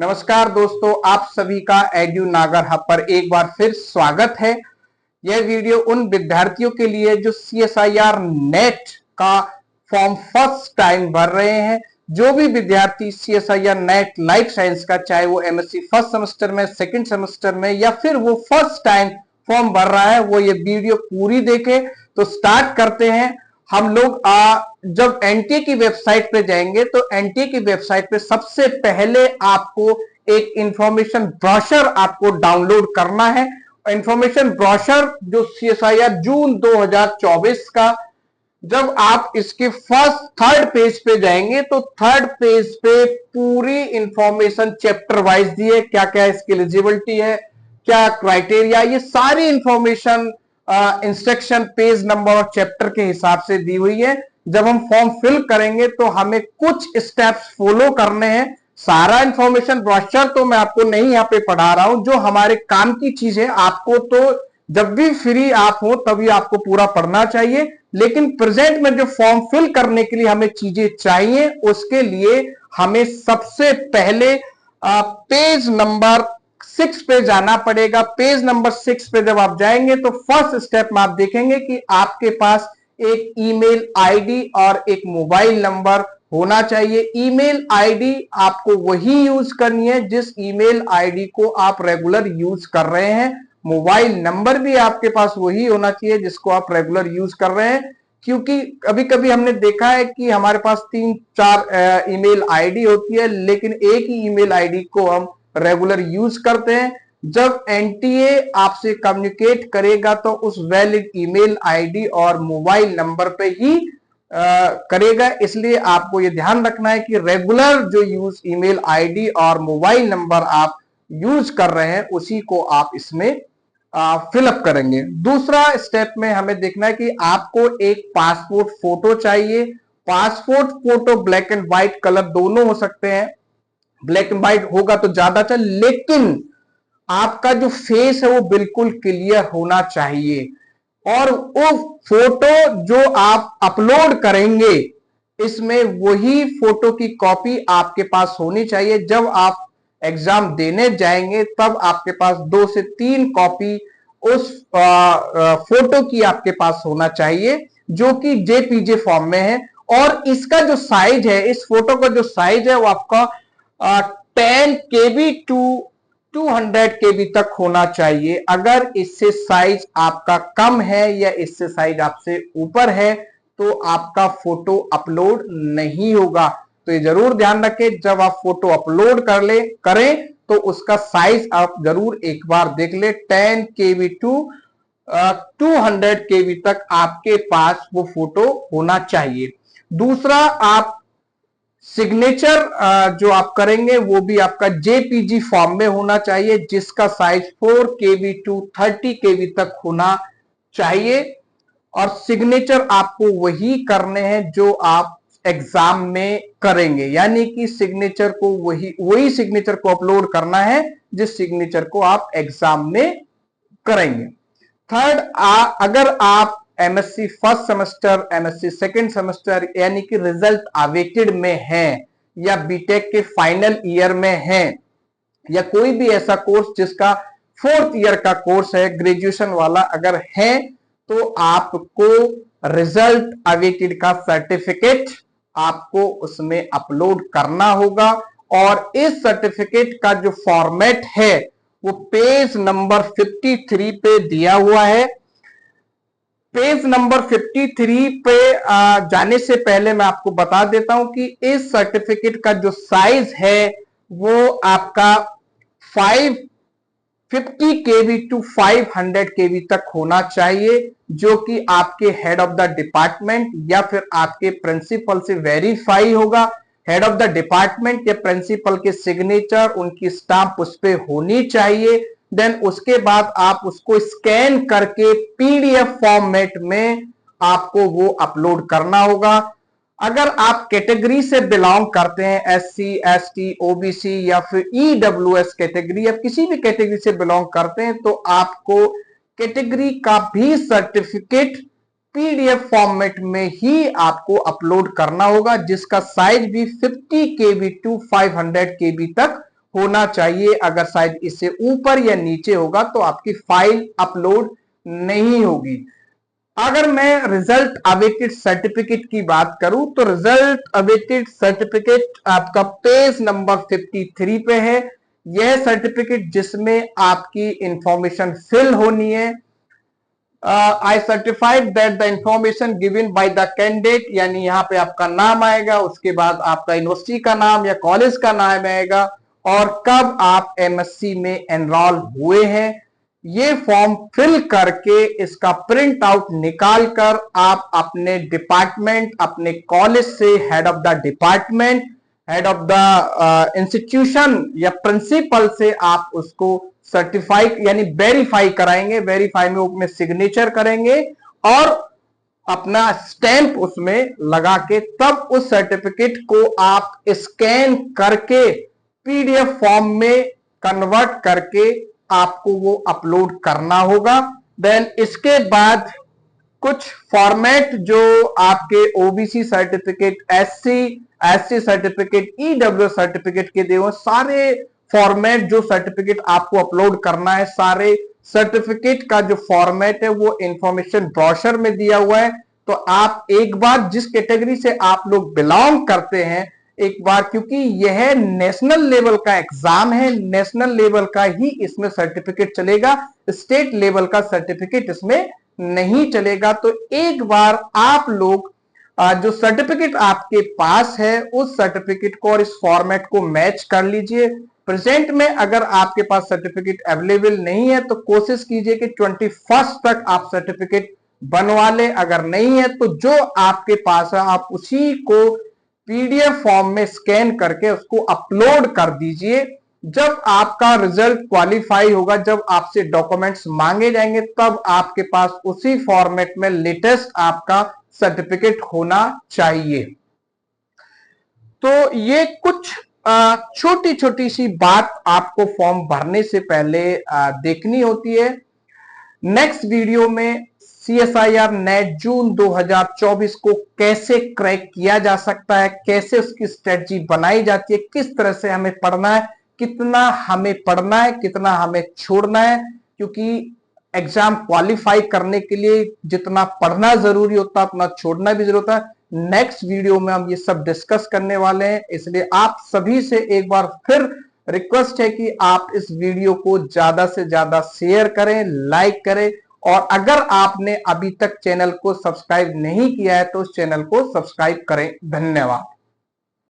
नमस्कार दोस्तों, आप सभी का एड्यू नागर हब पर एक बार फिर स्वागत है। यह वीडियो उन विद्यार्थियों के लिए जो CSIR नेट का फॉर्म फर्स्ट टाइम भर रहे हैं। जो भी विद्यार्थी CSIR नेट लाइफ साइंस का, चाहे वो MSc फर्स्ट सेमेस्टर में, सेकंड सेमेस्टर में या फिर वो फर्स्ट टाइम फॉर्म भर रहा है, वो ये वीडियो पूरी देखे। तो स्टार्ट करते हैं। हम लोग जब एनटीए की वेबसाइट पे जाएंगे तो एनटीए की वेबसाइट पे सबसे पहले आपको एक इंफॉर्मेशन ब्रोशर आपको डाउनलोड करना है। इंफॉर्मेशन ब्रोशर जो CSIR जून 2024 का, जब आप इसके थर्ड पेज पे जाएंगे तो थर्ड पेज पे पूरी इंफॉर्मेशन चैप्टर वाइज दी है। क्या क्या इसकी एलिजिबिलिटी है, क्या क्राइटेरिया, ये सारी इंफॉर्मेशन इंस्ट्रक्शन, पेज नंबर और चैप्टर के हिसाब से दी हुई है। जब हम फॉर्म फिल करेंगे तो हमें कुछ स्टेप्स फॉलो करने हैं। सारा इंफॉर्मेशन ब्रोशर तो मैं आपको नहीं यहाँ पे पढ़ा रहा हूं, जो हमारे काम की चीज है आपको तो जब भी फ्री आप हो तभी आपको पूरा पढ़ना चाहिए। लेकिन प्रेजेंट में जो फॉर्म फिल करने के लिए हमें चीजें चाहिए, उसके लिए हमें सबसे पहले पेज नंबर 6 पे जाना पड़ेगा। पेज नंबर 6 पे जब आप जाएंगे तो फर्स्ट स्टेप में आप देखेंगे कि आपके पास एक ईमेल आईडी और एक मोबाइल नंबर होना चाहिए। ईमेल आईडी आपको वही यूज करनी है जिस ईमेल आईडी को आप रेगुलर यूज कर रहे हैं। मोबाइल नंबर भी आपके पास वही होना चाहिए जिसको आप रेगुलर यूज कर रहे हैं, क्योंकि कभी कभी हमने देखा है कि हमारे पास 3-4 ईमेल आईडी होती है, लेकिन एक ही ईमेल आईडी को हम रेगुलर यूज करते हैं। जब एनटीए आपसे कम्युनिकेट करेगा तो उस वैलिड ईमेल आईडी और मोबाइल नंबर पे ही करेगा। इसलिए आपको ये ध्यान रखना है कि रेगुलर जो यूज ईमेल आईडी और मोबाइल नंबर आप यूज कर रहे हैं उसी को आप इसमें फिलअप करेंगे। दूसरा स्टेप में हमें देखना है कि आपको एक पासपोर्ट फोटो चाहिए। Passport photo black and white colour दोनों हो सकते हैं। ब्लैक एंड व्हाइट होगा तो ज्यादा अच्छा, लेकिन आपका जो फेस है वो बिल्कुल क्लियर होना चाहिए। और वो फोटो जो आप अपलोड करेंगे इसमें वही फोटो की कॉपी आपके पास होनी चाहिए। जब आप एग्जाम देने जाएंगे तब आपके पास 2 से 3 कॉपी उस फोटो की आपके पास होना चाहिए, जो कि JPG फॉर्म में है। और इसका जो साइज है, इस फोटो का जो साइज है वो आपका 10 KB टू 200 KB तक होना चाहिए। अगर इससे साइज आपका कम है या इससे साइज आपसे ऊपर है तो आपका फोटो अपलोड नहीं होगा। तो ये जरूर ध्यान रखें, जब आप फोटो अपलोड करें तो उसका साइज आप जरूर एक बार देख ले। 10 KB टू 200 KB तक आपके पास वो फोटो होना चाहिए। दूसरा, आप सिग्नेचर जो आप करेंगे वो भी आपका JPG फॉर्म में होना चाहिए, जिसका साइज 4 KB टू 30 KB तक होना चाहिए। और सिग्नेचर आपको वही करने हैं जो आप एग्जाम में करेंगे, यानी कि सिग्नेचर को वही सिग्नेचर को अपलोड करना है जिस सिग्नेचर को आप एग्जाम में करेंगे। थर्ड, अगर आप MSc first semester, MSc second semester यानी कि रिजल्ट अवेटेड में हैं, या बीटेक के फाइनल ईयर में हैं, या कोई भी ऐसा कोर्स जिसका 4th ईयर का कोर्स है, ग्रेजुएशन वाला अगर है, तो आपको रिजल्ट अवेटेड का सर्टिफिकेट आपको उसमें अपलोड करना होगा। और इस सर्टिफिकेट का जो फॉर्मेट है वो पेज नंबर 53 पे दिया हुआ है। पेज नंबर 53 पे जाने से पहले मैं आपको बता देता हूं कि इस सर्टिफिकेट का जो साइज है वो आपका 550 KB टू 500 KB तक होना चाहिए, जो कि आपके हेड ऑफ द डिपार्टमेंट या फिर आपके प्रिंसिपल से वेरीफाई होगा। हेड ऑफ द डिपार्टमेंट या प्रिंसिपल के सिग्नेचर, उनकी स्टाम्प उस पे होनी चाहिए। देन उसके बाद आप उसको स्कैन करके PDF फॉर्मेट में आपको वो अपलोड करना होगा। अगर आप कैटेगरी से बिलोंग करते हैं, SC, ST, OBC या फिर EWS कैटेगरी, या किसी भी कैटेगरी से बिलोंग करते हैं, तो आपको कैटेगरी का भी सर्टिफिकेट PDF फॉर्मेट में ही आपको अपलोड करना होगा, जिसका साइज भी 50 KB टू 500 KB तक होना चाहिए। अगर शायद इससे ऊपर या नीचे होगा तो आपकी फाइल अपलोड नहीं होगी। अगर मैं रिजल्ट अवेटेड सर्टिफिकेट की बात करूं तो रिजल्ट अवेटेड सर्टिफिकेट आपका पेज नंबर 53 पे है। यह सर्टिफिकेट जिसमें आपकी इंफॉर्मेशन फिल होनी है। आई certified that the information given by the candidate, यानी यहाँ पे आपका नाम आएगा, उसके बाद आपका यूनिवर्सिटी का नाम या कॉलेज का नाम आएगा और कब आप एमएससी में एनरोल हुए हैं। ये फॉर्म फिल करके इसका प्रिंट आउट निकाल कर आप अपने डिपार्टमेंट, अपने कॉलेज से head of the department, head of the institution या प्रिंसिपल से आप उसको सर्टिफाई यानी वेरीफाई कराएंगे। वेरीफाई में उसमें सिग्नेचर करेंगे और अपना स्टैंप उसमें लगा के तब उस सर्टिफिकेट को आप स्कैन करके पीडीएफ फॉर्म में कन्वर्ट करके आपको वो अपलोड करना होगा। देन इसके बाद कुछ फॉर्मेट जो आपके OBC certificate, SC certificate, EW certificate के दिए हुए सारे फॉर्मेट जो सर्टिफिकेट आपको अपलोड करना है, सारे सर्टिफिकेट का जो फॉर्मेट है वो इंफॉर्मेशन ब्रोशर में दिया हुआ है। तो आप एक बार जिस कैटेगरी से आप लोग बिलोंग करते हैं, एक बार, क्योंकि यह नेशनल लेवल का एग्जाम है, नेशनल लेवल का ही इसमें सर्टिफिकेट चलेगा, स्टेट लेवल का सर्टिफिकेट इसमें नहीं चलेगा। तो एक बार आप लोग जो सर्टिफिकेट आपके पास है उस सर्टिफिकेट को और इस फॉर्मेट को मैच कर लीजिए। प्रेजेंट में अगर आपके पास सर्टिफिकेट अवेलेबल नहीं है तो कोशिश कीजिए कि 21 तक आप सर्टिफिकेट बनवा ले। अगर नहीं है तो जो आपके पास है आप उसी को पीडीएफ फॉर्म में स्कैन करके उसको अपलोड कर दीजिए। जब आपका रिजल्ट क्वालिफाई होगा, जब आपसे डॉक्यूमेंट्स मांगे जाएंगे, तब आपके पास उसी फॉर्मेट में लेटेस्ट आपका सर्टिफिकेट होना चाहिए। तो ये कुछ छोटी छोटी सी बात आपको फॉर्म भरने से पहले देखनी होती है। नेक्स्ट वीडियो में CSIR नेट जून 2024 को कैसे क्रैक किया जा सकता है, कैसे उसकी स्ट्रेटजी बनाई जाती है, किस तरह से हमें पढ़ना है, कितना हमें पढ़ना है, कितना हमें छोड़ना है, क्योंकि एग्जाम क्वालिफाई करने के लिए जितना पढ़ना जरूरी होता है उतना छोड़ना भी जरूरी होता है। नेक्स्ट वीडियो में हम ये सब डिस्कस करने वाले हैं, इसलिए आप सभी से एक बार फिर रिक्वेस्ट है कि आप इस वीडियो को ज्यादा से ज्यादा शेयर करें, लाइक करें और अगर आपने अभी तक चैनल को सब्सक्राइब नहीं किया है तो उस चैनल को सब्सक्राइब करें। धन्यवाद।